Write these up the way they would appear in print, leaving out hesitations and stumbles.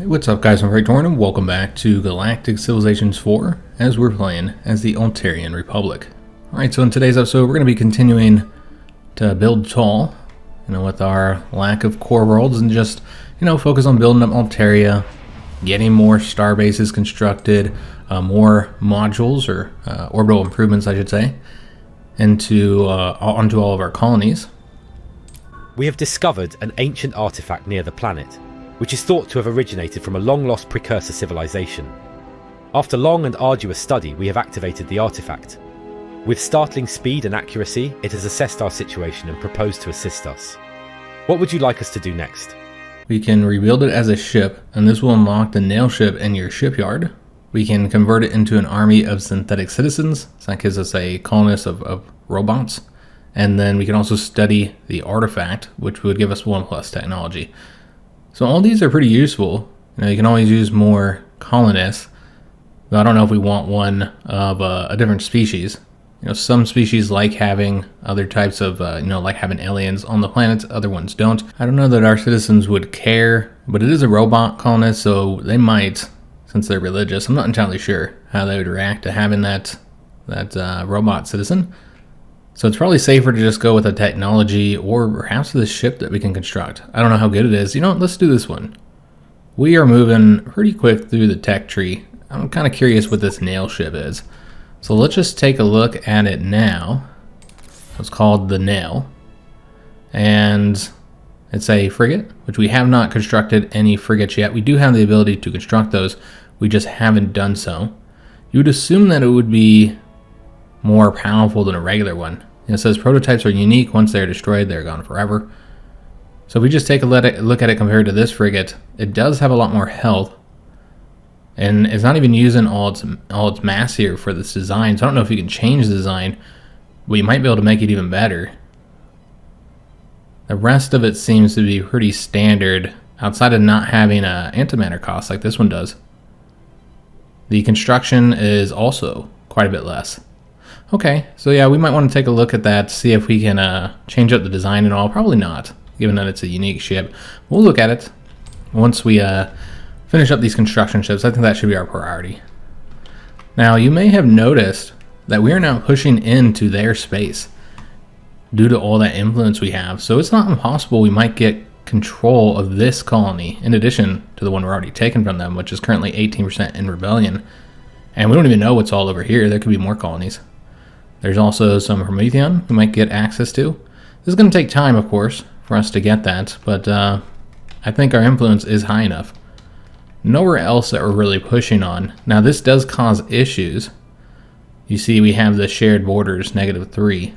Hey, what's up guys, I'm Praetorian and welcome back to Galactic Civilizations 4 as we're playing as the Altarian Republic. Alright, so in today's episode we're going to be continuing to build tall, with our lack of core worlds and just, focus on building up Altaria, getting more star bases constructed, more modules or orbital improvements I should say, onto all of our colonies. We have discovered an ancient artifact near the planet, which is thought to have originated from a long-lost precursor civilization. After long and arduous study, we have activated the artifact. With startling speed and accuracy, it has assessed our situation and proposed to assist us. What would you like us to do next? We can rebuild it as a ship, and this will unlock the nail ship in your shipyard. We can convert it into an army of synthetic citizens, so that gives us a colonist of robots. And then we can also study the artifact, which would give us 1+ technology. So all these are pretty useful. You can always use more colonists, but I don't know if we want one of a different species. Some species like having other types of, like having aliens on the planet, other ones don't. I don't know that our citizens would care, but it is a robot colonist, so they might, since they're religious. I'm not entirely sure how they would react to having that robot citizen. So it's probably safer to just go with a technology or perhaps this ship that we can construct. I don't know how good it is. Let's do this one. We are moving pretty quick through the tech tree. I'm kind of curious what this nail ship is. So let's just take a look at it now. It's called the Nail. And it's a frigate, which we have not constructed any frigates yet. We do have the ability to construct those. We just haven't done so. You would assume that it would be more powerful than a regular one. It says prototypes are unique. Once they're destroyed, they're gone forever. So if we just take a look at it compared to this frigate, it does have a lot more health. And it's not even using all its mass here for this design. So I don't know if you can change the design, but you might be able to make it even better. The rest of it seems to be pretty standard, outside of not having antimatter costs like this one does. The construction is also quite a bit less. Okay, so yeah, we might want to take a look at that, see if we can change up the design and all. Probably not, given that it's a unique ship. We'll look at it once we finish up these construction ships. I think that should be our priority. Now, you may have noticed that we are now pushing into their space due to all that influence we have. So it's not impossible we might get control of this colony, in addition to the one we're already taking from them, which is currently 18% in rebellion. And we don't even know what's all over here. There could be more colonies. There's also some Promethean we might get access to. This is going to take time, of course, for us to get that, but I think our influence is high enough. Nowhere else that we're really pushing on. Now, this does cause issues. You see, we have the shared borders, -3.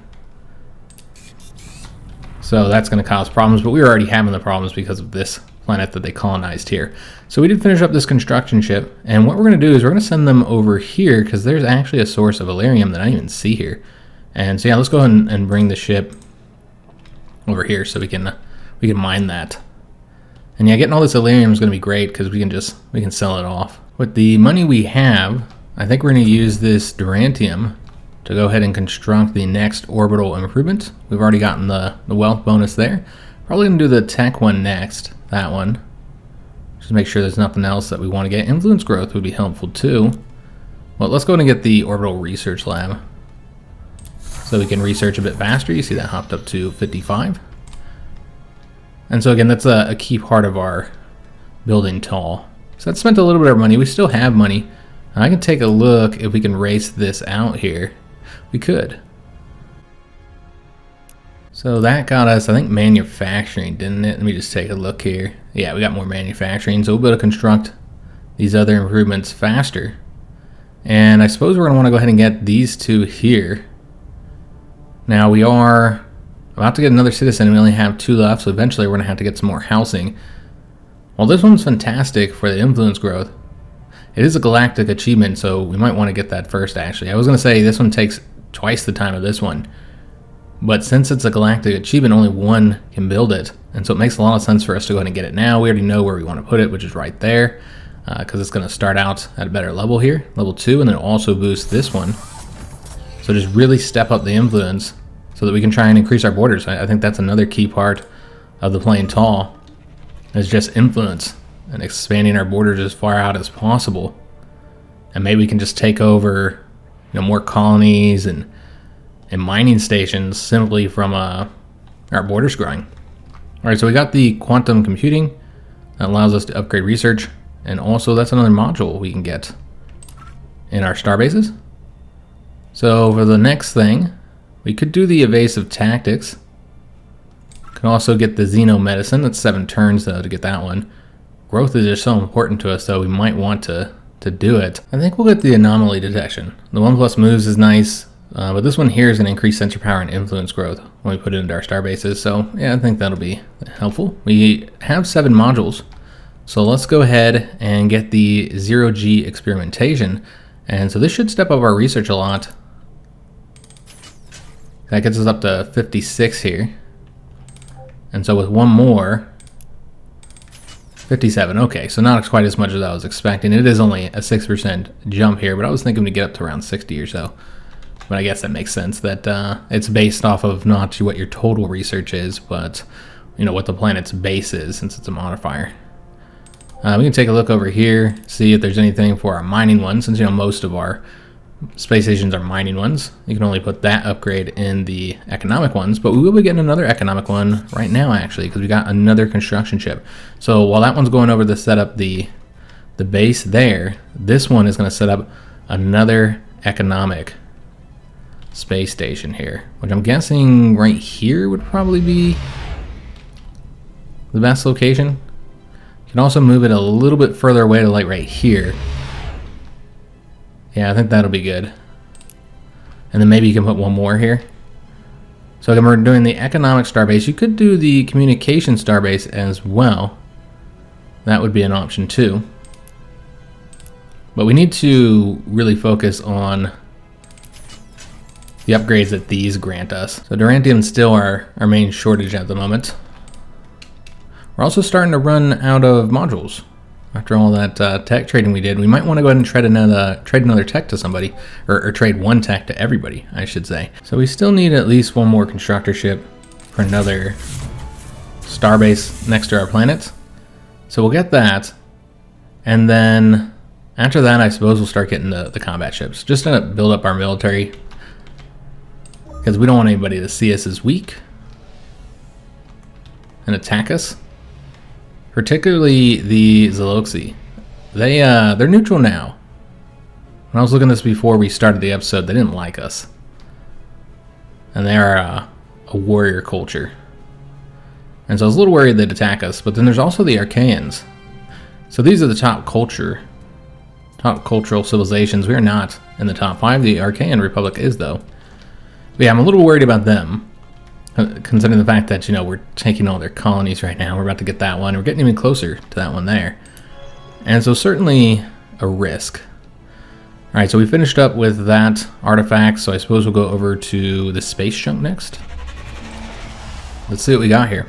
So that's going to cause problems, but we were already having the problems because of this planet that they colonized here. So we did finish up this construction ship, and what we're going to do is we're going to send them over here because there's actually a source of Illyrium that I didn't even see here. And so yeah, let's go ahead and bring the ship over here so we can mine that. And yeah, getting all this Illyrium is going to be great because we can sell it off. With the money we have, I think we're going to use this Durantium to go ahead and construct the next orbital improvement. We've already gotten the wealth bonus there. Probably going to do the tech one next, that one. Just make sure there's nothing else that we want to get. Influence growth would be helpful too. Well, let's go and get the orbital research lab so we can research a bit faster. You see that hopped up to 55. And so again, that's a key part of our building tall. So that spent a little bit of money. We still have money. I can take a look if we can race this out here. We could. So that got us, I think, manufacturing, didn't it? Let me just take a look here. Yeah, we got more manufacturing, so we'll be able to construct these other improvements faster. And I suppose we're going to want to go ahead and get these two here. Now, we are about to get another citizen, and we only have 2 left, so eventually we're going to have to get some more housing. Well, this one's fantastic for the influence growth. It is a galactic achievement, so we might want to get that first, actually. I was going to say this one takes twice the time of this one. But since it's a galactic achievement, only one can build it. And so it makes a lot of sense for us to go ahead and get it now. We already know where we want to put it, which is right there. Because it's going to start out at a better level here, level 2, and then also boost this one. So just really step up the influence so that we can try and increase our borders. I think that's another key part of the playing tall, is just influence. and expanding our borders as far out as possible. And maybe we can just take over, more colonies and mining stations simply from our borders growing. All right, so we got the quantum computing that allows us to upgrade research, and also that's another module we can get in our star bases. So for the next thing, we could do the evasive tactics. Can also get the Xeno medicine. That's 7 turns though to get that one. Growth is just so important to us, though we might want to do it. I think we'll get the anomaly detection. The 1+ moves is nice, but this one here is going to increase sensor power and influence growth when we put it into our star bases. So yeah, I think that'll be helpful. We have 7 modules, so let's go ahead and get the 0G experimentation. And so this should step up our research a lot. That gets us up to 56 here. And so with one more, 57. Okay, so not quite as much as I was expecting. It is only a 6% jump here, but I was thinking to get up to around 60 or so. But I guess that makes sense that it's based off of not what your total research is, but what the planet's base is, since it's a modifier. We can take a look over here, see if there's anything for our mining ones, since most of our space stations are mining ones. You can only put that upgrade in the economic ones, but we will be getting another economic one right now, actually, because we got another construction ship. So while that one's going over to set up the base there, this one is going to set up another economic space station here, which I'm guessing right here would probably be the best location. You can also move it a little bit further away to like right here. Yeah, I think that'll be good. And then maybe you can put one more here. So again, we're doing the economic starbase. You could do the communication starbase as well. That would be an option too. But we need to really focus on the upgrades that these grant us. So Durantium is still our main shortage at the moment. We're also starting to run out of modules. After all that tech trading we did, we might want to go ahead and trade another tech to somebody, or trade one tech to everybody, I should say. So we still need at least one more constructor ship for another starbase next to our planet. So we'll get that, and then after that, I suppose we'll start getting the combat ships, just to build up our military, because we don't want anybody to see us as weak and attack us. Particularly the Zaloxi. They're neutral now. When I was looking at this before we started the episode, they didn't like us. And they are a warrior culture. And so I was a little worried they'd attack us, but then there's also the Archaeans. So these are the top cultural civilizations. We are not in the top 5. The Altarian Republic is, though. But yeah, I'm a little worried about them, considering the fact that, we're taking all their colonies right now. We're about to get that one. We're getting even closer to that one there. And so certainly a risk. All right, so we finished up with that artifact, so I suppose we'll go over to the space junk next. Let's see what we got here.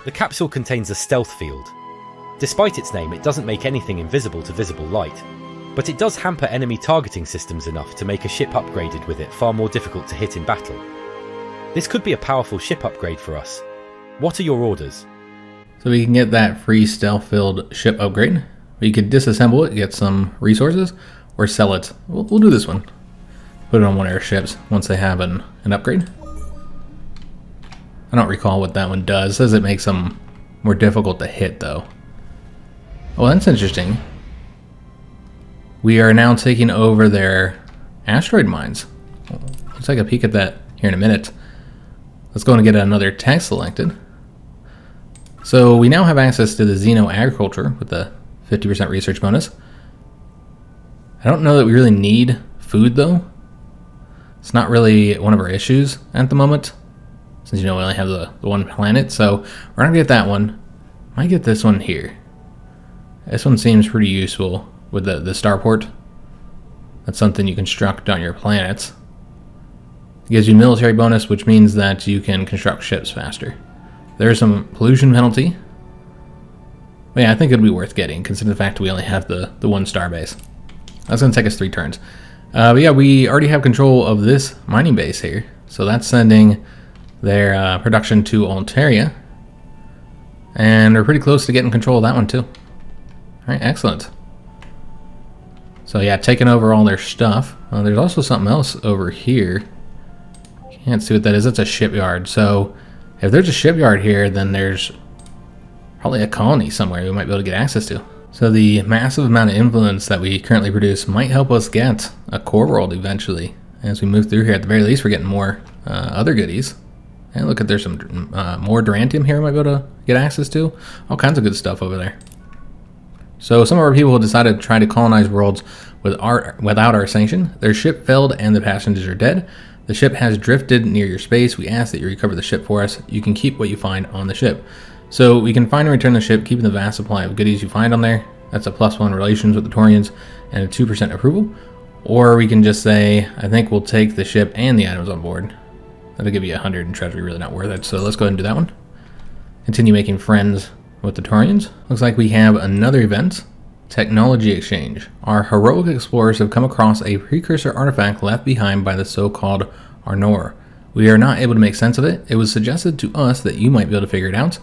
The capsule contains a stealth field. Despite its name, it doesn't make anything invisible to visible light, but it does hamper enemy targeting systems enough to make a ship upgraded with it far more difficult to hit in battle. This could be a powerful ship upgrade for us. What are your orders? So we can get that free stealth-filled ship upgrade. We could disassemble it, get some resources, or sell it. We'll do this one. Put it on one of our ships once they have an upgrade. I don't recall what that one does. It says it makes them more difficult to hit, though. Oh, that's interesting. We are now taking over their asteroid mines. Let's take a peek at that here in a minute. Let's go and get another tech selected. So we now have access to the Xeno agriculture with the 50% research bonus. I don't know that we really need food, though. It's not really one of our issues at the moment, since we only have the one planet. So we're not gonna get that one. Might get this one here. This one seems pretty useful with the starport. That's something you construct on your planets. It gives you military bonus, which means that you can construct ships faster. There's some pollution penalty. But yeah, I think it'd be worth getting, considering the fact we only have the one starbase. That's going to take us 3 turns. But yeah, we already have control of this mining base here. So that's sending their production to Altaria. And we're pretty close to getting control of that one too. Alright, excellent. So yeah, taking over all their stuff. There's also something else over here. Can't see what that is. It's a shipyard. So if there's a shipyard here, then there's probably a colony somewhere we might be able to get access to. So the massive amount of influence that we currently produce might help us get a core world eventually. As we move through here, at the very least, we're getting more other goodies. And look at, there's some more Durantium here we might be able to get access to. All kinds of good stuff over there. So some of our people decided to try to colonize worlds without our sanction. Their ship failed and the passengers are dead. The ship has drifted near your space. We ask that you recover the ship for us. You can keep what you find on the ship. So we can find and return the ship, keeping the vast supply of goodies you find on there. That's a +1 relations with the Taurians and a 2% approval. Or we can just say, I think we'll take the ship and the items on board. That'll give you 100 in treasury, really not worth it. So let's go ahead and do that one. Continue making friends with the Taurians. Looks like we have another event. Technology exchange. Our heroic explorers have come across a precursor artifact left behind by the so-called Arnor. We are not able to make sense of it. It was suggested to us that you might be able to figure it out.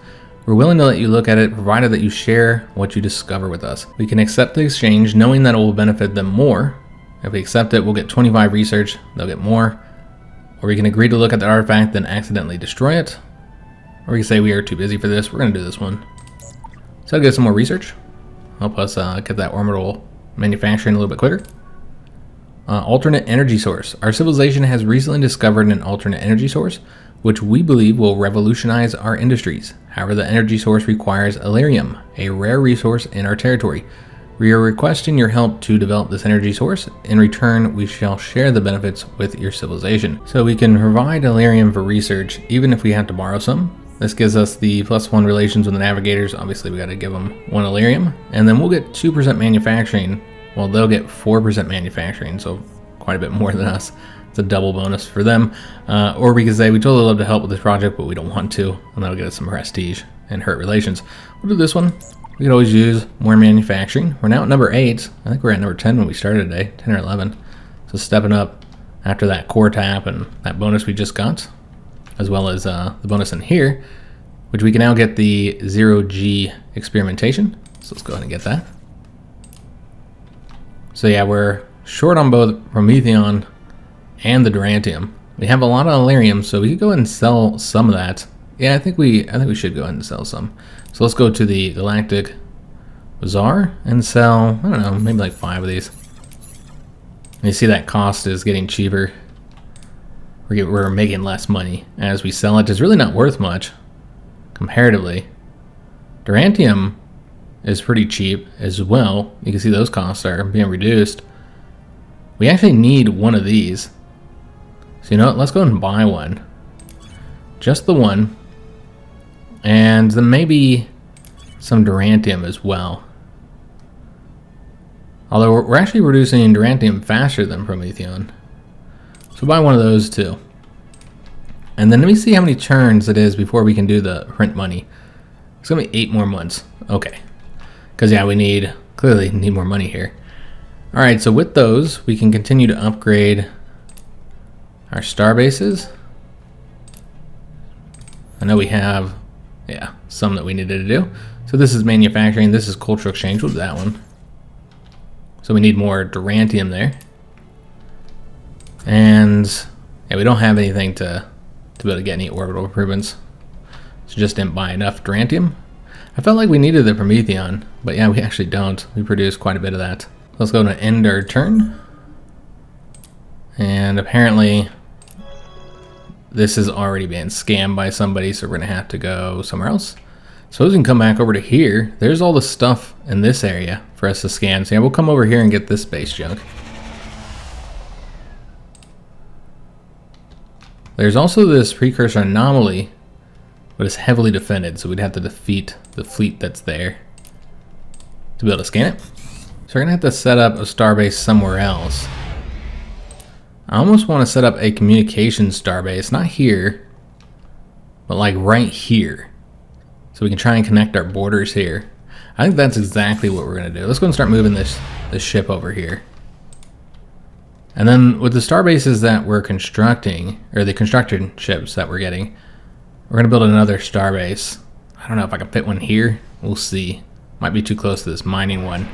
We're willing to let you look at it, provided that you share what you discover with us. We can accept the exchange, knowing that it will benefit them more. If we accept it, we'll get 25 research, they'll get more. Or we can agree to look at the artifact, then accidentally destroy it. Or we can say we are too busy for this, we're going to do this one. So I'll get some more research. Help us get that orbital manufacturing a little bit quicker. Alternate energy source. Our civilization has recently discovered an alternate energy source, which we believe will revolutionize our industries. However, the energy source requires Illyrium, a rare resource in our territory. We are requesting your help to develop this energy source. In return, we shall share the benefits with your civilization. So we can provide Illyrium for research, even if we have to borrow some. This gives us the +1 relations with the navigators. Obviously, we got to give them 1 Illyrium. And then we'll get 2% manufacturing. Well, they'll get 4% manufacturing, so quite a bit more than us. It's a double bonus for them. Or we could say, we totally love to help with this project, but we don't want to. And that'll get us some prestige and hurt relations. We'll do this one. We could always use more manufacturing. We're now at number 8. I think we're at number 10 when we started today. 10 or 11. So stepping up after that core tap and that bonus we just got, as well as the bonus in here, which we can now get the 0G experimentation. So let's go ahead and get that. So yeah, we're short on both Prometheon and the Durantium. We have a lot of Illyrium, so we could go ahead and sell some of that. Yeah, I think we should go ahead and sell some. So let's go to the Galactic Bazaar and sell, I don't know, maybe like 5 of these. And you see that cost is getting cheaper. We're making less money as we sell it. It's really not worth much comparatively. Durantium is pretty cheap as well. You can see those costs are being reduced. We actually need one of these. So you know what? Let's go and buy one. Just the one. And then maybe some Durantium as well. Although we're actually reducing Durantium faster than Prometheon. So buy one of those too. And then let me see how many turns it is before we can do the print money. It's gonna be 8 more months. Okay. Because yeah, we clearly need more money here. Alright, so with those, we can continue to upgrade our star bases. I know we have, yeah, some that we needed to do. So this is manufacturing, this is cultural exchange, we'll do that one. So we need more Durantium there. And yeah, we don't have anything to be able to get any orbital improvements. So just didn't buy enough Durantium. I felt like we needed the Prometheon, but yeah, we actually don't. We produce quite a bit of that. Let's go to end our turn. And apparently this is already being scammed by somebody, so we're gonna have to go somewhere else. Suppose we can come back over to here. There's all the stuff in this area for us to scan. So yeah, we'll come over here and get this space junk. There's also this precursor anomaly, but it's heavily defended, so we'd have to defeat the fleet that's there to be able to scan it. So we're gonna have to set up a starbase somewhere else. I almost want to set up a communications starbase, not here, but like right here. So we can try and connect our borders here. I think that's exactly what we're gonna do. Let's go and start moving this ship over here. And then with the star bases that we're constructing, or the constructed ships that we're getting, we're gonna build another star base. I don't know if I can fit one here. We'll see. Might be too close to this mining one.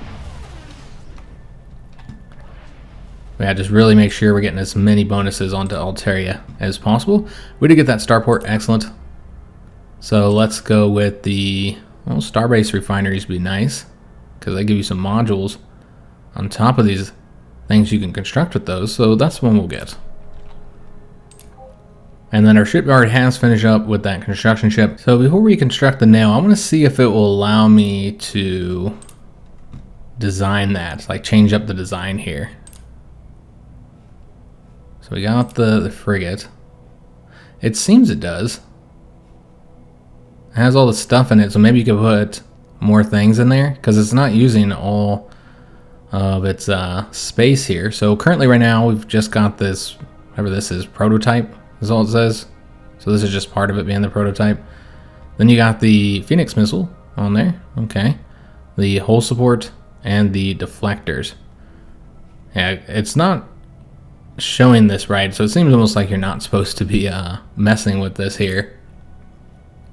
But yeah, just really make sure we're getting as many bonuses onto Altaria as possible. We did get that starport, excellent. So let's go with the, well, Starbase refineries would be nice, because they give you some modules on top of these things you can construct with those, so that's one we'll get. And then our shipyard has finished up with that construction ship. So before we construct the nail, I want to see if it will allow me to design that, like change up the design here. So we got the frigate. It seems it does. It has all the stuff in it, so maybe you could put more things in there, because it's not using all of its space here. So currently right now we've just got this, whatever this is, prototype is all it says. So this is just part of it being the prototype. Then you got the Phoenix missile on there, okay. The hull support and the deflectors. Yeah, it's not showing this right, so it seems almost like you're not supposed to be messing with this here.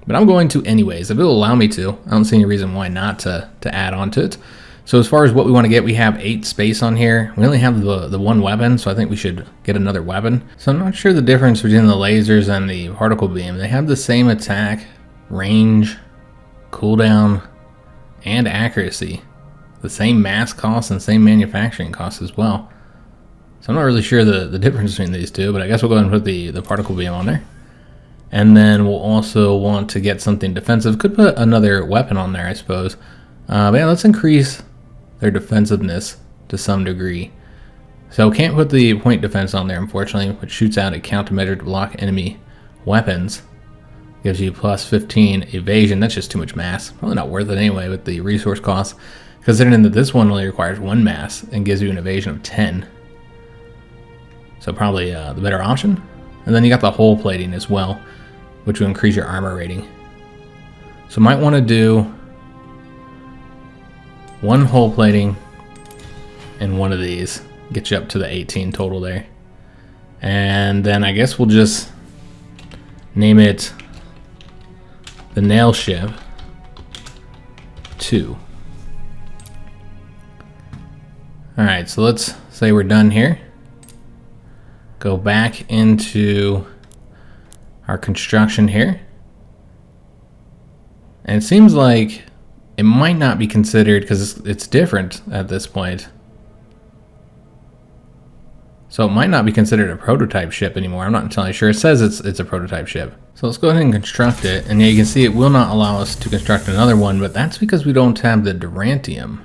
But I'm going to anyways, if it'll allow me to. I don't see any reason why not to add on to it. So as far as what we want to get, we have 8 space on here. We only have the one weapon, so I think we should get another weapon. So I'm not sure the difference between the lasers and the particle beam. They have the same attack, range, cooldown, and accuracy. The same mass cost and same manufacturing cost as well. So I'm not really sure the difference between these two, but I guess we'll go ahead and put the particle beam on there. And then we'll also want to get something defensive. Could put another weapon on there, I suppose. But yeah, let's increase their defensiveness to some degree. So can't put the point defense on there, unfortunately, which shoots out a countermeasure to block enemy weapons. Gives you plus 15 evasion. That's just too much mass. Probably not worth it anyway with the resource costs, considering that this one only requires 1 mass and gives you an evasion of 10. So probably the better option. And then you got the hull plating as well, which will increase your armor rating. So might want to do 1 hull plating and 1 of these. Get you up to the 18 total there. And then I guess we'll just name it the Nail Ship 2. Alright, so let's say we're done here. Go back into our construction here. And it seems like it might not be considered, because it's different at this point. So it might not be considered a prototype ship anymore. I'm not entirely sure. It says it's a prototype ship. So let's go ahead and construct it. And yeah, you can see it will not allow us to construct another one, but that's because we don't have the Durantium.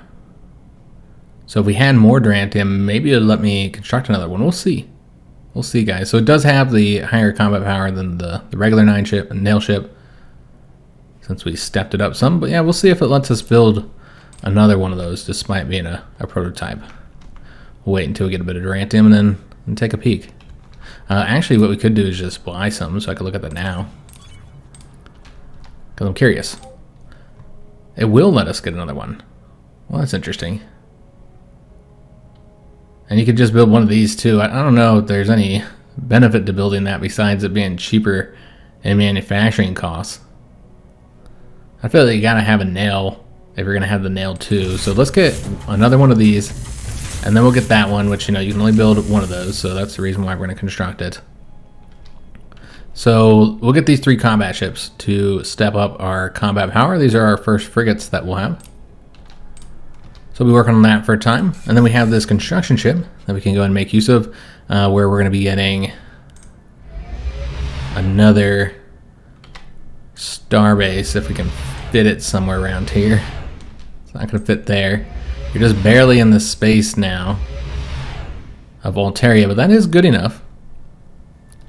So if we had more Durantium, maybe it'll let me construct another one. We'll see. We'll see, guys. So it does have the higher combat power than the regular 9 ship and nail ship, since we stepped it up some. But yeah, we'll see if it lets us build another one of those despite being a prototype. We'll wait until we get a bit of Durantium and then take a peek. Actually, what we could do is just buy some so I can look at that now, because I'm curious. It will let us get another one. Well, that's interesting. And you could just build one of these too. I don't know if there's any benefit to building that besides it being cheaper in manufacturing costs. I feel like you gotta have a nail if you're gonna have the nail too. So let's get another one of these, and then we'll get that one, which, you know, you can only build one of those, so that's the reason why we're gonna construct it. So we'll get these 3 combat ships to step up our combat power. These are our first frigates that we'll have. So we'll be working on that for a time. And then we have this construction ship that we can go and make use of, where we're going to be getting another starbase, if we can fit it somewhere around here. It's not going to fit there. You're just barely in the space now of Altaria, but that is good enough.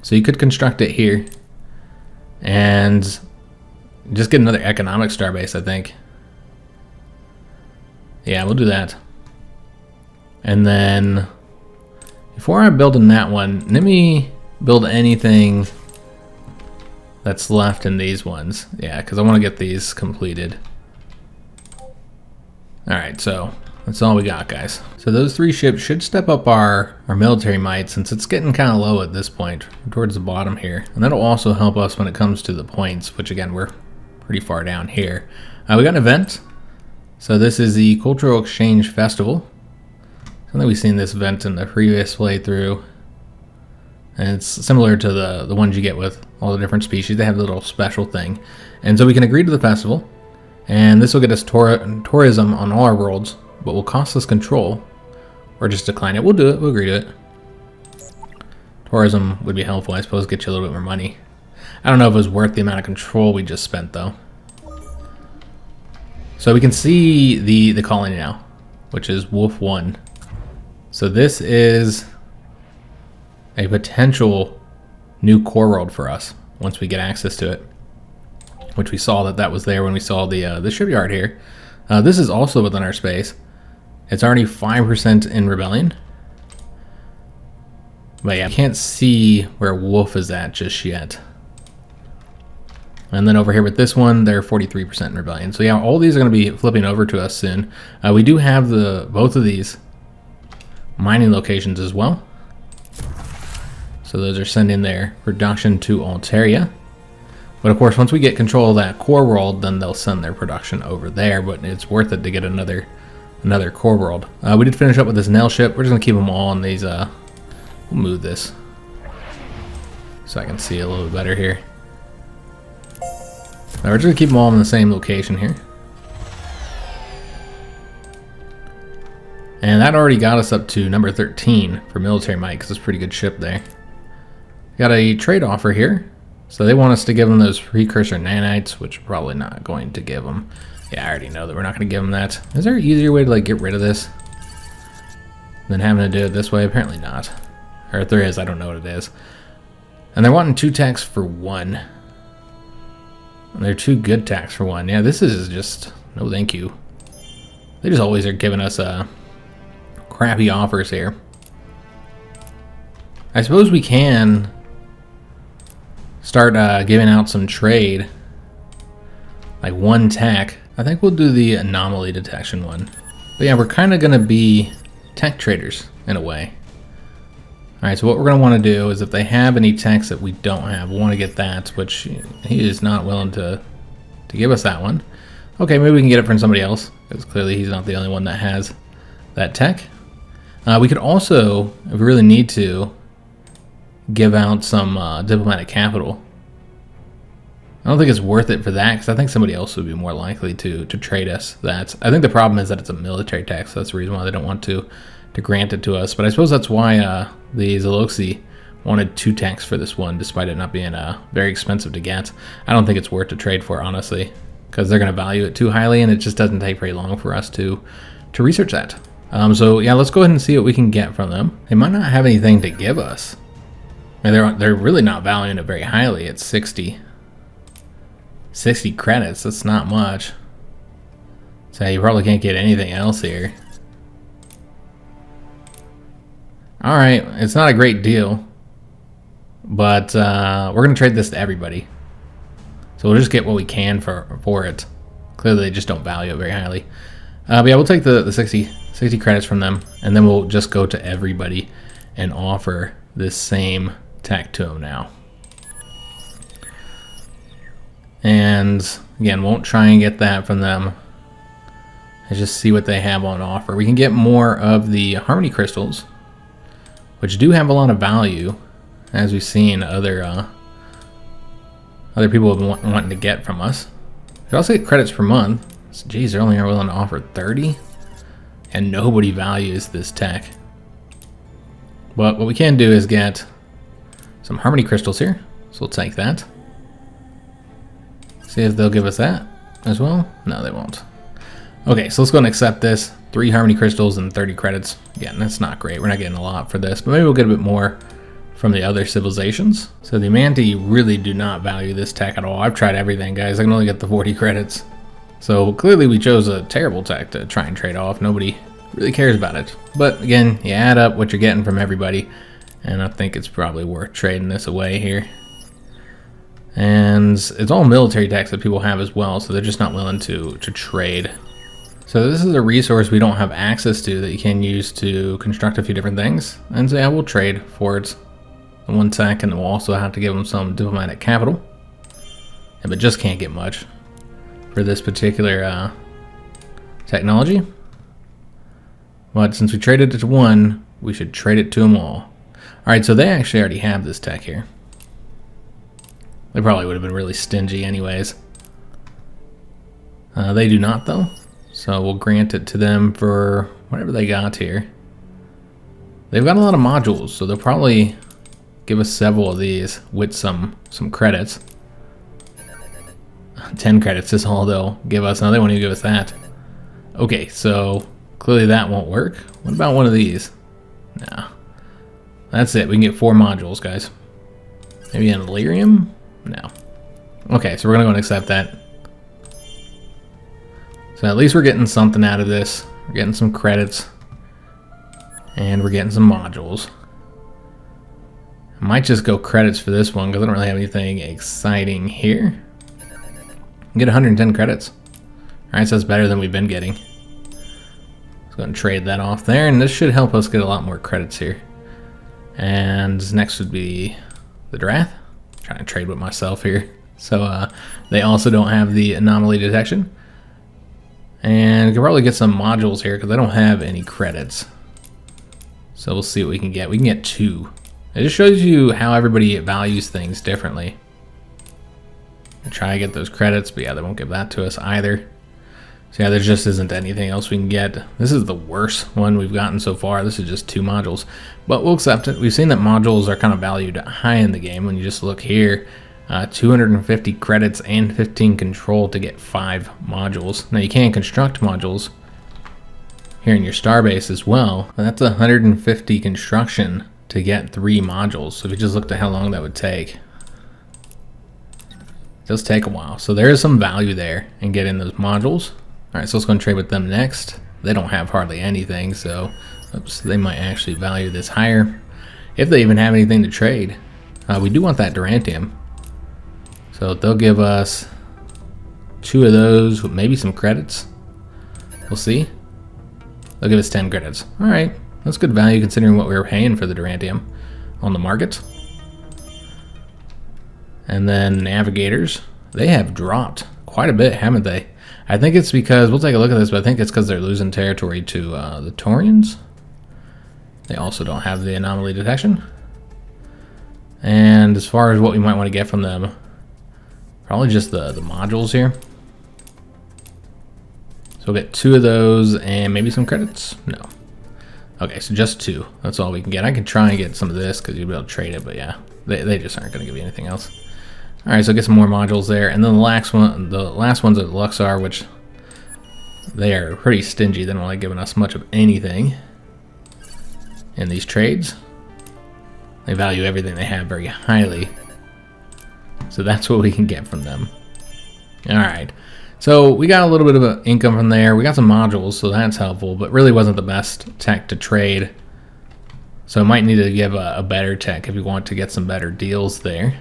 So you could construct it here and just get another economic starbase, I think. Yeah, we'll do that. And then before I build in that one, let me build anything that's left in these ones. Yeah, because I want to get these completed. Alright, so that's all we got, guys. So those 3 ships should step up our military might, since it's getting kind of low at this point, towards the bottom here. And that'll also help us when it comes to the points, which again, we're pretty far down here. We got an event. So this is the Cultural Exchange Festival. I think we've seen this event in the previous playthrough. And it's similar to the ones you get with all the different species. They have a little special thing. And so we can agree to the festival. And this will get us tourism on all our worlds, but will cost us control. Or just decline it. We'll do it. We'll agree to it. Tourism would be helpful, I suppose, get you a little bit more money. I don't know if it was worth the amount of control we just spent, though. So we can see the colony now, which is Wolf 1. So this is a potential new core world for us once we get access to it, which we saw that was there when we saw the shipyard here. This is also within our space. It's already 5% in rebellion. But yeah, I can't see where Wolf is at just yet. And then over here with this one, they're 43% in rebellion. So yeah, all these are going to be flipping over to us soon. We do have both of these mining locations as well. So those are sending their production to Altaria. But of course, once we get control of that core world, then they'll send their production over there. But it's worth it to get another core world. We did finish up with this nail ship. We're just going to keep them all on these. We'll move this so I can see a little bit better here. Now we're just going to keep them all in the same location here. And that already got us up to number 13 for military might, because it's a pretty good ship there. Got a trade offer here. So they want us to give them those precursor nanites, which we're probably not going to give them. Yeah, I already know that we're not going to give them that. Is there an easier way to like get rid of this than having to do it this way? Apparently not. Or if there is, I don't know what it is. And they're wanting 2 techs for 1. And they're 2 good techs for 1. Yeah, this is just no thank you. They just always are giving us crappy offers here. I suppose we can start giving out some trade, like 1 tech. I think we'll do the anomaly detection one. But yeah, we're kind of going to be tech traders in a way. Alright, so what we're going to want to do is if they have any techs that we don't have, we want to get that, which he is not willing to give us that one. Okay, maybe we can get it from somebody else, because clearly he's not the only one that has that tech. We could also, if we really need to, give out some diplomatic capital. I don't think it's worth it for that, because I think somebody else would be more likely to trade us that. I think the problem is that it's a military tax. So that's the reason why they don't want to grant it to us. But I suppose that's why the Zaloxi wanted 2 tanks for this one, despite it not being very expensive to get. I don't think it's worth to trade for, honestly, because they're going to value it too highly, and it just doesn't take very long for us to research that. So yeah, let's go ahead and see what we can get from them. They might not have anything to give us. And they're really not valuing it very highly. It's 60 credits. That's not much. So you probably can't get anything else here. Alright, it's not a great deal. But we're going to trade this to everybody. So we'll just get what we can for it. Clearly they just don't value it very highly. But yeah, we'll take the 60 credits from them. And then we'll just go to everybody and offer this same tech to them now. And again, won't try and get that from them. Let's just see what they have on offer. We can get more of the harmony crystals, which do have a lot of value, as we've seen other people have been wanting to get from us. We also get credits per month. So, geez, they're only willing to offer 30, and nobody values this tech. But what we can do is get some harmony crystals here, so we'll take that. See if they'll give us that as well. No, they won't. Okay, so let's go and accept this. 3 harmony crystals and 30 credits. Again, that's not great. We're not getting a lot for this, but maybe we'll get a bit more from the other civilizations. So the Amanti really do not value this tech at all. I've tried everything, guys. I can only get the 40 credits. So clearly we chose a terrible tech to try and trade off. Nobody really cares about it. But again, you add up what you're getting from everybody, and I think it's probably worth trading this away here. And it's all military techs that people have as well, so they're just not willing to trade. So this is a resource we don't have access to that you can use to construct a few different things. And so yeah, we'll trade for it in 1 sec, and we'll also have to give them some diplomatic capital. Yeah, but just can't get much for this particular technology. But since we traded it to one, we should trade it to them all. Alright, so they actually already have this tech here. They probably would have been really stingy anyways. They do not though. So we'll grant it to them for whatever they got here. They've got a lot of modules, so they'll probably give us several of these with some credits. 10 credits is all they'll give us. Now they won't even give us that. Okay, so clearly that won't work. What about one of these? No. That's it. We can get 4 modules, guys. Maybe an Illyrium? No. Okay, so we're going to go and accept that. So at least we're getting something out of this. We're getting some credits. And we're getting some modules. I might just go credits for this one because I don't really have anything exciting here. Get 110 credits. Alright, so that's better than we've been getting. Let's go and trade that off there, and this should help us get a lot more credits here. And next would be the Drath. I'm trying to trade with myself here. So they also don't have the anomaly detection. And we can probably get some modules here because they don't have any credits. So we'll see what we can get. We can get 2. It just shows you how everybody values things differently. We'll try to get those credits, but yeah, they won't give that to us either. So yeah, there just isn't anything else we can get. This is the worst one we've gotten so far. This is just 2 modules, but we'll accept it. We've seen that modules are kind of valued high in the game. When you just look here, 250 credits and 15 control to get 5 modules. Now you can construct modules here in your starbase as well, but that's 150 construction to get 3 modules. So if you just looked at how long that would take, it does take a while. So there is some value there in getting those modules. All right, so let's go and trade with them next. They don't have hardly anything, so oops, they might actually value this higher if they even have anything to trade. We do want that Durantium, so they'll give us 2 of those with maybe some credits. We'll see. They'll give us 10 credits. All right, that's good value considering what we were paying for the Durantium on the market. And then navigators, they have dropped quite a bit, haven't they? I think it's because, we'll take a look at this, but I think it's because they're losing territory to the Taurians. They also don't have the anomaly detection. And as far as what we might want to get from them, probably just the modules here. So we'll get 2 of those and maybe some credits. No. Okay, so just 2. That's all we can get. I can try and get some of this because you'll be able to trade it, but yeah, they just aren't going to give you anything else. All right, so get some more modules there, and then the last ones are Luxor, which they are pretty stingy. They don't like giving us much of anything in these trades. They value everything they have very highly, so that's what we can get from them. All right, so we got a little bit of an income from there. We got some modules, so that's helpful, but really wasn't the best tech to trade. So might need to give a better tech if we want to get some better deals there.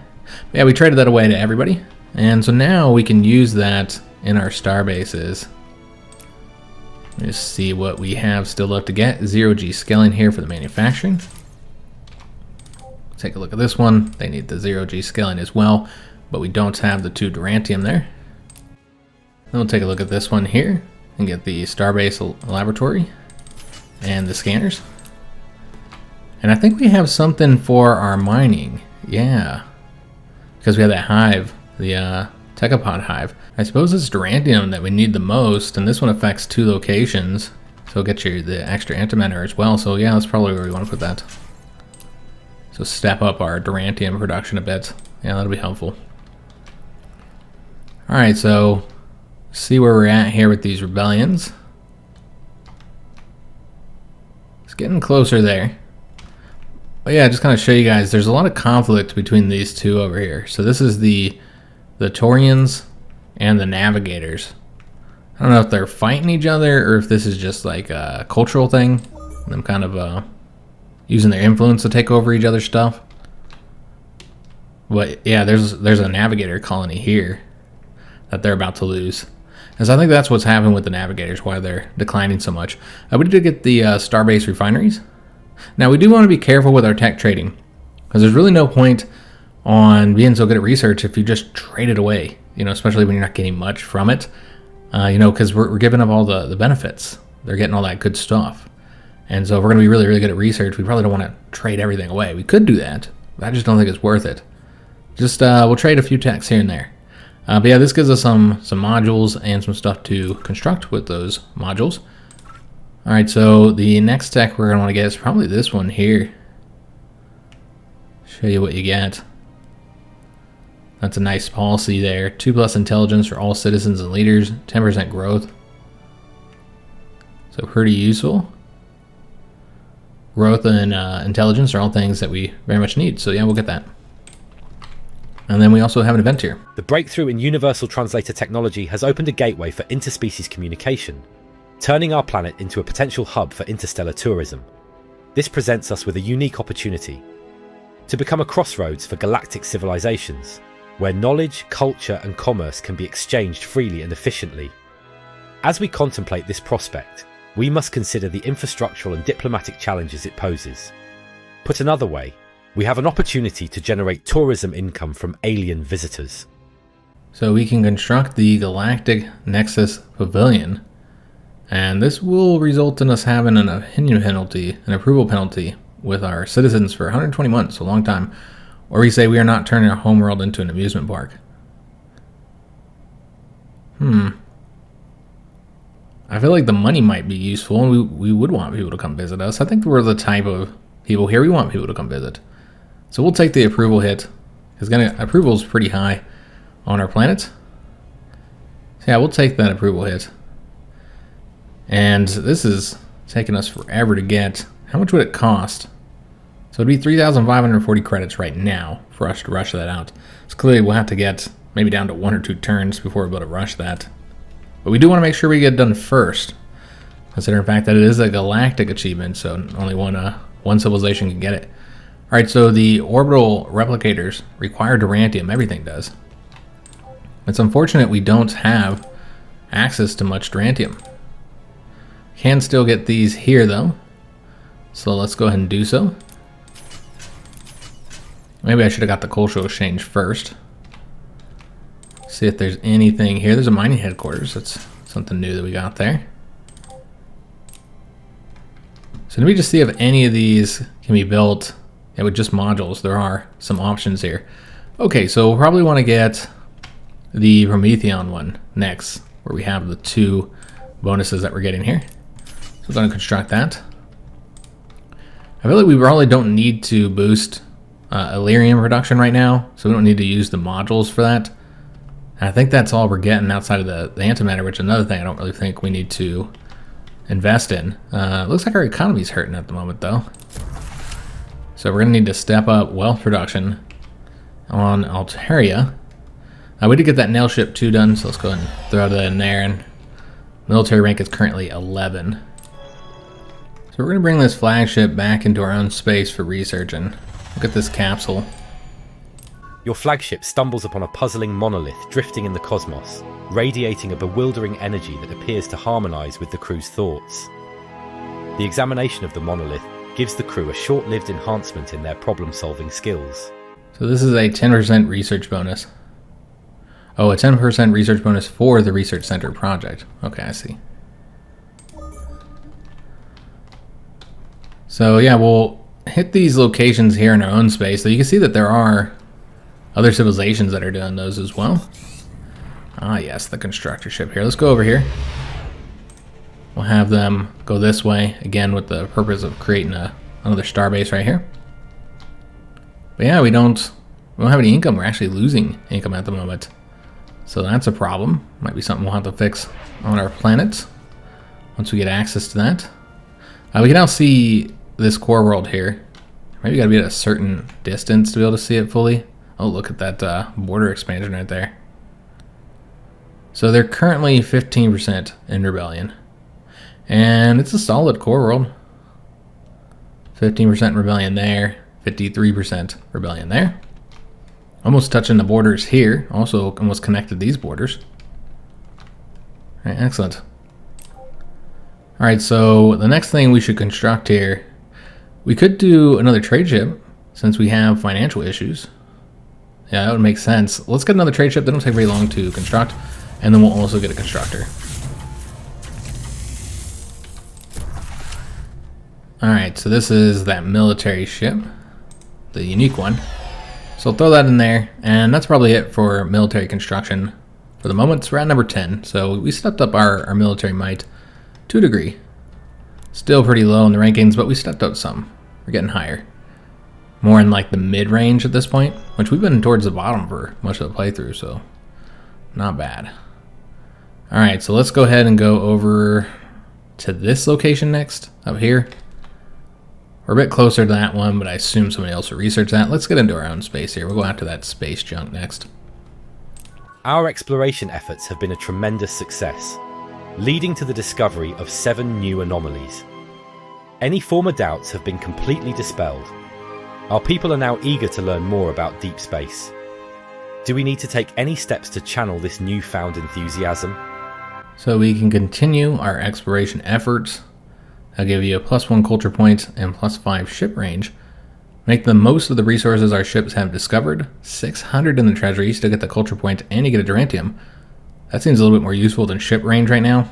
Yeah, we traded that away to everybody, and so now we can use that in our star bases. Let's see what we have still left to get. 0G scaling here for the manufacturing. Take a look at this one. They need the 0G scaling as well, but we don't have the 2 Durantium there. Then we'll take a look at this one here and get the starbase laboratory and the scanners. And I think we have something for our mining. Yeah. Because we have that hive, the Techopod hive. I suppose it's Durantium that we need the most, and this one affects 2 locations, so it'll get you the extra antimatter as well. So yeah, that's probably where we want to put that. So step up our Durantium production a bit. Yeah, that'll be helpful. All right, so see where we're at here with these rebellions. It's getting closer there. But yeah, just kind of show you guys, there's a lot of conflict between these 2 over here. So this is the Taurians and the Navigators. I don't know if they're fighting each other or if this is just like a cultural thing. Them kind of using their influence to take over each other's stuff. But yeah, there's a Navigator colony here that they're about to lose. And so I think that's what's happening with the Navigators, why they're declining so much. We did get the Starbase refineries. Now we do want to be careful with our tech trading, because there's really no point on being so good at research if you just trade it away, you know, especially when you're not getting much from it. You know, because we're giving up all the benefits. They're getting all that good stuff. And so if we're going to be really, really good at research, we probably don't want to trade everything away. We could do that, but I just don't think it's worth it. Just, we'll trade a few techs here and there. But yeah, this gives us some modules and some stuff to construct with those modules. All right, so the next tech we're going to want to get is probably this one here. Show you what you get. That's a nice policy there. 2+ intelligence for all citizens and leaders. 10% growth. So pretty useful. Growth and intelligence are all things that we very much need. So yeah, we'll get that. And then we also have an event here. The breakthrough in universal translator technology has opened a gateway for interspecies communication, turning our planet into a potential hub for interstellar tourism. This presents us with a unique opportunity to become a crossroads for galactic civilizations, where knowledge, culture, and commerce can be exchanged freely and efficiently. As we contemplate this prospect, we must consider the infrastructural and diplomatic challenges it poses. Put another way, we have an opportunity to generate tourism income from alien visitors. So we can construct the Galactic Nexus Pavilion, and this will result in us having an opinion penalty, an approval penalty, with our citizens for 120 months, a long time. Or we say we are not turning our homeworld into an amusement park. I feel like the money might be useful, and we would want people to come visit us. I think we're the type of people here we want people to come visit. So we'll take the approval hit, because approval is pretty high on our planet. So yeah, we'll take that approval hit. And this is taking us forever to get. How much would it cost? So it'd be 3,540 credits right now for us to rush that out. So clearly we'll have to get maybe down to 1 or 2 turns before we're able to rush that. But we do want to make sure we get it done first, considering the fact that it is a galactic achievement, so only one civilization can get it. All right, so the orbital replicators require Durantium. Everything does. It's unfortunate we don't have access to much Durantium. Can still get these here, though. So let's go ahead and do so. Maybe I should have got the cultural exchange first. See if there's anything here. There's a mining headquarters. That's something new that we got there. So let me just see if any of these can be built with just modules. There are some options here. Okay, so we'll probably want to get the Promethean one next, where we have the 2 bonuses that we're getting here. So we're going to construct that. I feel like we probably don't need to boost Illyrium production right now, so we don't need to use the modules for that. And I think that's all we're getting outside of the antimatter, which is another thing I don't really think we need to invest in. Looks like our economy's hurting at the moment, though. So we're going to need to step up wealth production on Altaria. We did get that nail ship 2 done, so let's go ahead and throw that in there. And military rank is currently 11. So we're going to bring this flagship back into our own space for research and look at this capsule. Your flagship stumbles upon a puzzling monolith drifting in the cosmos, radiating a bewildering energy that appears to harmonize with the crew's thoughts. The examination of the monolith gives the crew a short-lived enhancement in their problem-solving skills. So this is a 10% research bonus. Oh, a 10% research bonus for the research center project. Okay, I see. So yeah, we'll hit these locations here in our own space. So you can see that there are other civilizations that are doing those as well. Ah yes, the constructor ship here. Let's go over here. We'll have them go this way, again with the purpose of creating another starbase right here. But yeah, we don't have any income. We're actually losing income at the moment. So that's a problem. Might be something we'll have to fix on our planet once we get access to that. We can now see this core world here. Maybe you gotta be at a certain distance to be able to see it fully. Oh, look at that border expansion right there. So they're currently 15% in rebellion. And it's a solid core world. 15% rebellion there, 53% rebellion there. Almost touching the borders here. Also almost connected these borders. All right, excellent. All right, so the next thing we should construct here, we could do another trade ship since we have financial issues. Yeah, that would make sense. Let's get another trade ship. They don't take very long to construct. And then we'll also get a constructor. Alright, so this is that military ship, the unique one. So I'll throw that in there, and that's probably it for military construction. For the moment, we're at number 10, so we stepped up our military might to a degree. Still pretty low in the rankings, but we stepped up some. We're getting higher. More in like the mid-range at this point, which we've been towards the bottom for much of the playthrough, so not bad. Alright, so let's go ahead and go over to this location next, up here. We're a bit closer to that one, but I assume somebody else will research that. Let's get into our own space here. We'll go after that space junk next. Our exploration efforts have been a tremendous success, leading to the discovery of 7 new anomalies. Any former doubts have been completely dispelled. Our people are now eager to learn more about deep space. Do we need to take any steps to channel this newfound enthusiasm? So we can continue our exploration efforts. I'll give you a +1 culture point and +5 ship range. Make the most of the resources our ships have discovered. 600 in the treasury, you still get the culture point and you get a Durantium. That seems a little bit more useful than ship range right now.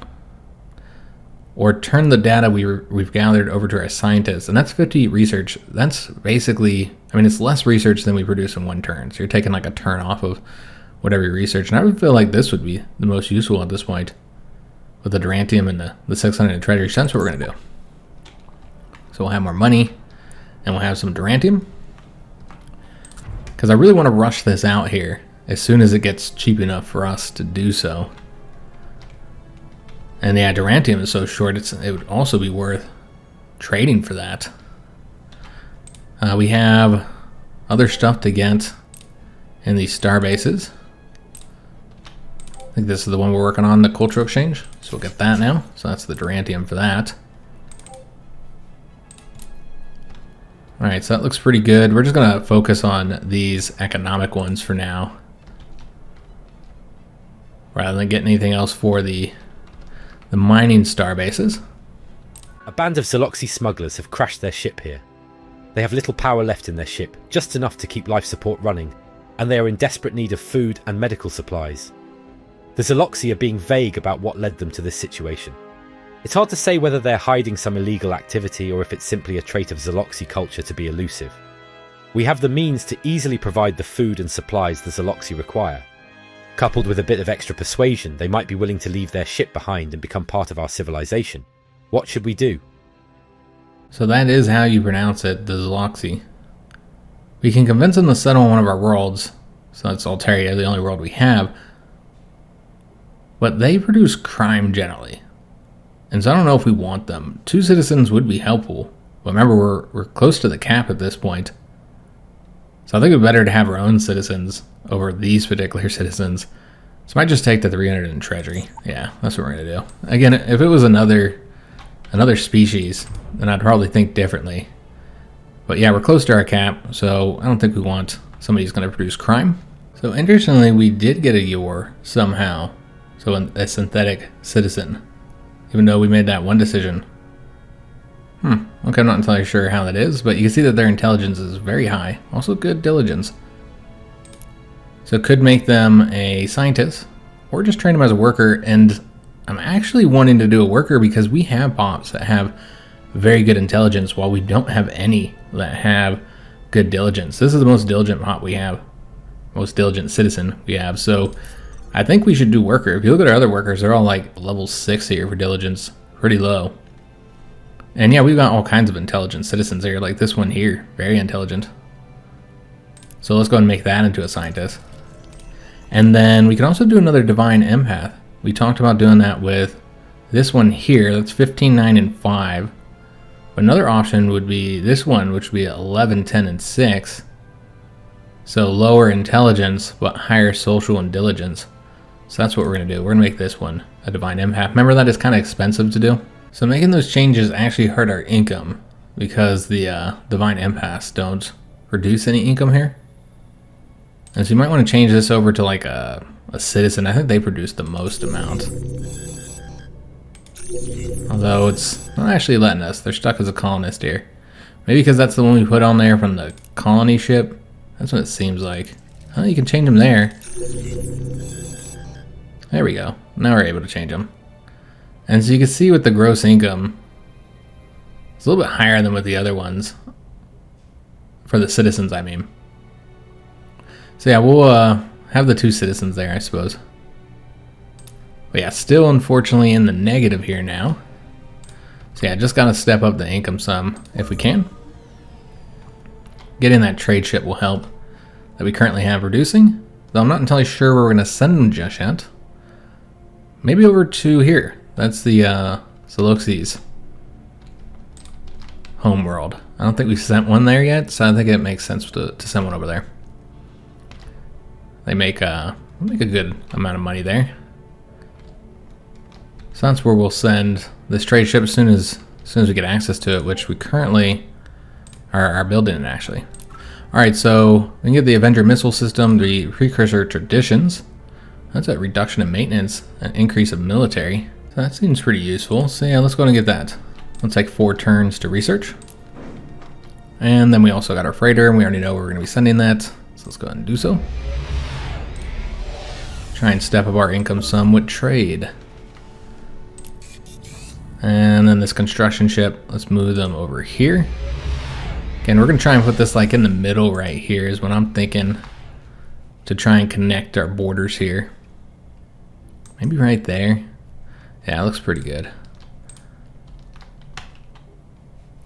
Or turn the data we've gathered over to our scientists, and that's 50 research. That's basically, I mean, it's less research than we produce in 1 turn. So you're taking like a turn off of whatever you research. And I would feel like this would be the most useful at this point with the Durantium and the 600 in treasury. So that's what we're going to do. So we'll have more money. And we'll have some Durantium. Because I really want to rush this out here as soon as it gets cheap enough for us to do so. And yeah, Durantium is so short, it would also be worth trading for that. We have other stuff to get in these star bases. I think this is the one we're working on, the cultural exchange. So we'll get that now. So that's the Durantium for that. Alright, so that looks pretty good. We're just going to focus on these economic ones for now, rather than getting anything else for the mining star bases. A band of Zoloxi smugglers have crashed their ship here. They have little power left in their ship, just enough to keep life support running, and they are in desperate need of food and medical supplies. The Zoloxi are being vague about what led them to this situation. It's hard to say whether they're hiding some illegal activity or if it's simply a trait of Zoloxi culture to be elusive. We have the means to easily provide the food and supplies the Zoloxi require. Coupled with a bit of extra persuasion, they might be willing to leave their ship behind and become part of our civilization. What should we do? So that is how you pronounce it, the Zoloxi. We can convince them to settle on one of our worlds, so that's Altaria, the only world we have. But they produce crime generally. And so I don't know if we want them. 2 citizens would be helpful. But remember, we're close to the cap at this point. So I think it's better to have our own citizens over these particular citizens. So I might just take the 300 in treasury. Yeah, that's what we're going to do. Again, if it was another species, then I'd probably think differently. But yeah, we're close to our cap, so I don't think we want somebody who's going to produce crime. So interestingly, we did get a Yor somehow. So a synthetic citizen. Even though we made that one decision. Okay, I'm not entirely sure how that is, but you can see that their intelligence is very high. Also good diligence. So it could make them a scientist, or just train them as a worker, and I'm actually wanting to do a worker because we have pops that have very good intelligence, while we don't have any that have good diligence. This is the most diligent pop we have. Most diligent citizen we have, so I think we should do worker. If you look at our other workers, they're all like level 6 here for diligence. Pretty low. And yeah, we've got all kinds of intelligent citizens here, like this one here. Very intelligent. So let's go and make that into a scientist. And then we can also do another divine empath. We talked about doing that with this one here. That's 15, 9, and 5. But another option would be this one, which would be 11, 10, and 6. So lower intelligence, but higher social and diligence. So that's what we're going to do. We're going to make this one a divine empath. Remember, that is kind of expensive to do. So making those changes actually hurt our income, because the divine empaths don't produce any income here. And so you might want to change this over to like a citizen. I think they produce the most amount. Although it's not actually letting us. They're stuck as a colonist here. Maybe because that's the one we put on there from the colony ship. That's what it seems like. Oh, you can change them there. There we go. Now we're able to change them. And so you can see with the gross income, it's a little bit higher than with the other ones. For the citizens, I mean. So yeah, we'll have the 2 citizens there, I suppose. But yeah, still unfortunately in the negative here now. So yeah, just gotta step up the income some if we can. Getting that trade ship will help that we currently have reducing. Though I'm not entirely sure where we're gonna send them just yet. Maybe over to here. That's the Saloxi's home world. I don't think we've sent one there yet, so I think it makes sense to send one over there. They make a good amount of money there. So that's where we'll send this trade ship as soon as we get access to it, which we currently are building it actually. Alright, so we can get the Avenger missile system, the precursor traditions. That's a reduction in maintenance, an increase of military. So that seems pretty useful. So yeah, let's go and get that. Let's take 4 turns to research. And then we also got our freighter, and we already know where we're going to be sending that. So let's go ahead and do so. Try and step up our income some with trade. And then this construction ship, let's move them over here. Again, we're going to try and put this like in the middle right here is what I'm thinking. To try and connect our borders here. Maybe right there. Yeah, it looks pretty good.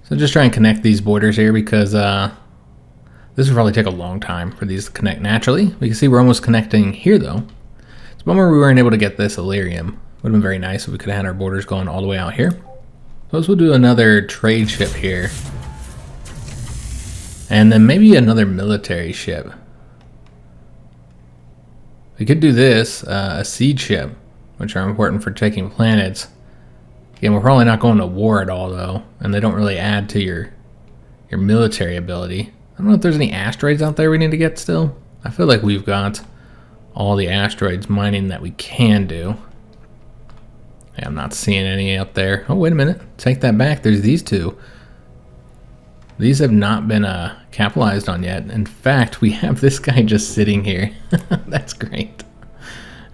So just try and connect these borders here because this will probably take a long time for these to connect naturally. We can see we're almost connecting here though. It's a bummer we weren't able to get this Illyrium. Would have been very nice if we could have had our borders going all the way out here. Suppose we'll do another trade ship here. And then maybe another military ship. We could do this, a siege ship, which are important for taking planets. Again, we're probably not going to war at all though, and they don't really add to your military ability. I don't know if there's any asteroids out there we need to get still. I feel like we've got all the asteroids mining that we can do. Yeah, I'm not seeing any out there. Oh, wait a minute. Take that back. There's these 2. These have not been capitalized on yet. In fact, we have this guy just sitting here. That's great.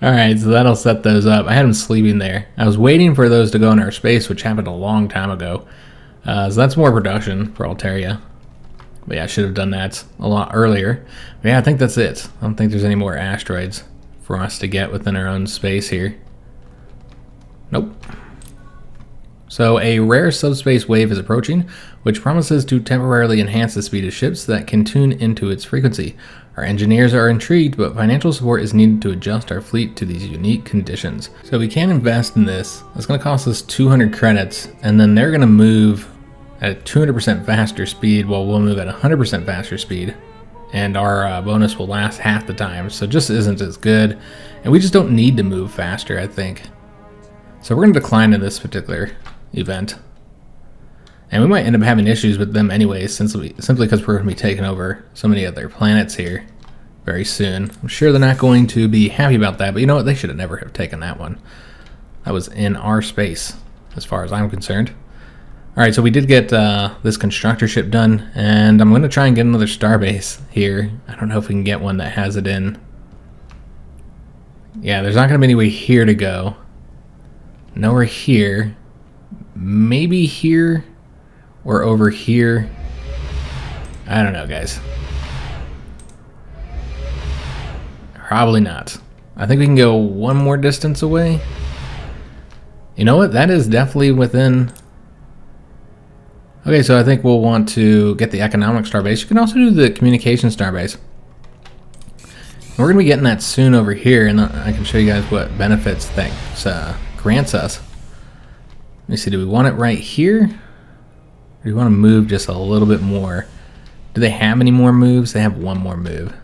Alright, so that'll set those up. I had them sleeping there. I was waiting for those to go in our space, which happened a long time ago. So that's more production for Altaria. But yeah, I should have done that a lot earlier. But yeah, I think that's it. I don't think there's any more asteroids for us to get within our own space here. Nope. So a rare subspace wave is approaching, which promises to temporarily enhance the speed of ships that can tune into its frequency. Our engineers are intrigued, but financial support is needed to adjust our fleet to these unique conditions. So we can invest in this. It's going to cost us 200 credits, and then they're going to move at a 200% faster speed while we'll move at 100% faster speed. And our bonus will last half the time, so it just isn't as good. And we just don't need to move faster, I think. So we're going to decline in this particular event. And we might end up having issues with them anyways, simply because we're going to be taking over so many other planets here very soon. I'm sure they're not going to be happy about that, but you know what? They should have never have taken that one. That was in our space, as far as I'm concerned. Alright, so we did get this constructor ship done, and I'm going to try and get another starbase here. I don't know if we can get one that has it in. Yeah, there's not going to be any way here to go. Nowhere here. Maybe here. Or over here. I don't know, guys. Probably not. I think we can go one more distance away. You know what? That is definitely within... Okay, so I think we'll want to get the economic starbase. You can also do the communication starbase. We're going to be getting that soon over here, and I can show you guys what benefits that grants us. Let me see, do we want it right here? Or do we want to move just a little bit more? Do they have any more moves? They have one more move.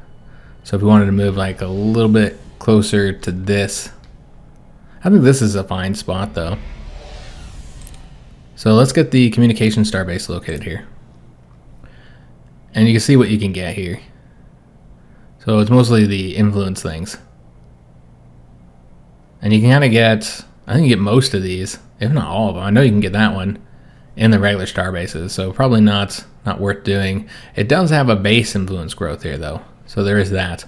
So if we wanted to move like a little bit closer to this, I think this is a fine spot though. So let's get the communication starbase located here. And you can see what you can get here. So it's mostly the influence things. And you can kind of get, I think you get most of these, if not all of them. I know you can get that one in the regular starbases, so probably not worth doing. It does have a base influence growth here though, so there is that.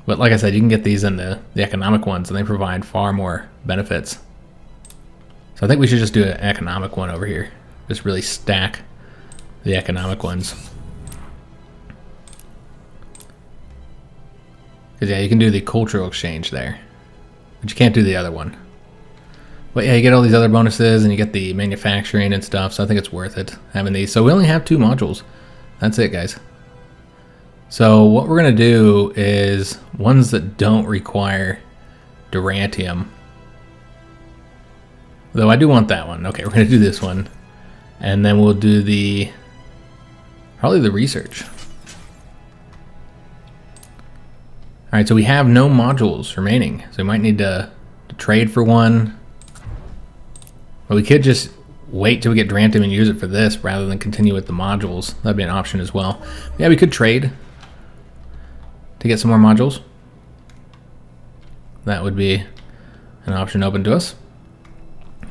But like I said, you can get these in the economic ones, and they provide far more benefits. So I think we should just do an economic one over here. Just really stack the economic ones. Because yeah, you can do the cultural exchange there, but you can't do the other one. But yeah, you get all these other bonuses, and you get the manufacturing and stuff, so I think it's worth it having these. So we only have 2 modules. That's it, guys. So what we're going to do is ones that don't require Durantium. Though I do want that one. Okay, we're going to do this one. And then we'll do probably the research. Alright, so we have no modules remaining. So we might need to trade for one. But we could just wait till we get Durantium and use it for this rather than continue with the modules. That'd be an option as well. Yeah, we could trade to get some more modules. That would be an option open to us.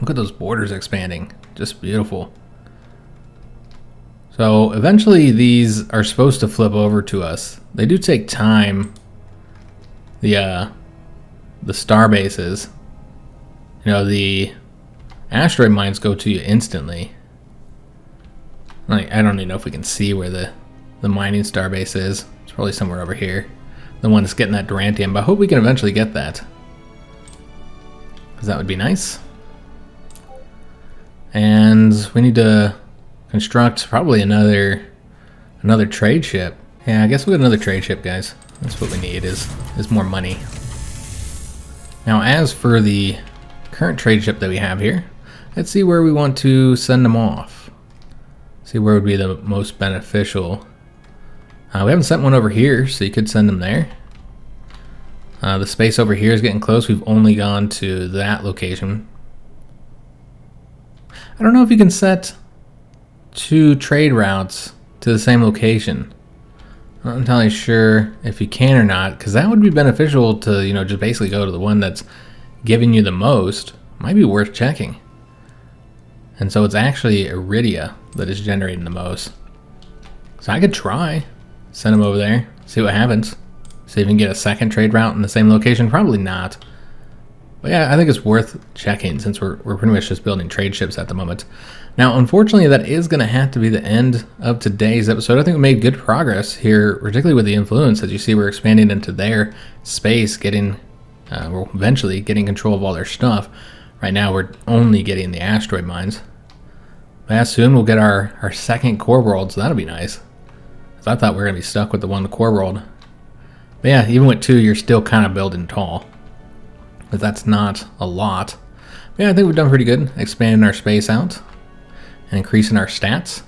Look at those borders expanding. Just beautiful. So eventually these are supposed to flip over to us. They do take time. The star bases, you know, the asteroid mines go to you instantly. Like, I don't even know if we can see where the mining star base is. It's probably somewhere over here. The one that's getting that Durantium, but I hope we can eventually get that, because that would be nice. And we need to construct probably another trade ship. Yeah, I guess we'll get another trade ship, guys. That's what we need, is more money. Now, as for the current trade ship that we have here, let's see where we want to send them off. See where would be the most beneficial. We haven't sent one over here, so you could send them there. The space over here is getting close. We've only gone to that location. I don't know if you can set 2 trade routes to the same location. I'm not entirely sure if you can or not, because that would be beneficial to, you know, just basically go to the one that's giving you the most. Might be worth checking. And so it's actually Iridia that is generating the most. So I could try, send them over there, see what happens. See if we can get a second trade route in the same location. Probably not. But yeah, I think it's worth checking since we're pretty much just building trade ships at the moment. Now, unfortunately, that is going to have to be the end of today's episode. I think we made good progress here, particularly with the influence. As you see, we're expanding into their space, we're eventually getting control of all their stuff. Right now, we're only getting the asteroid mines. But yeah, soon we'll get our second core world, so that'll be nice. Because I thought we were going to be stuck with the one core world. But yeah, even with 2, you're still kind of building tall. But that's not a lot. But yeah, I think we've done pretty good expanding our space out and increasing our stats.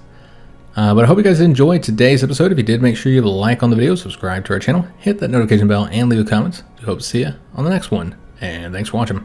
But I hope you guys enjoyed today's episode. If you did, make sure you leave a like on the video, subscribe to our channel, hit that notification bell, and leave a comment. I hope to see you on the next one. And thanks for watching.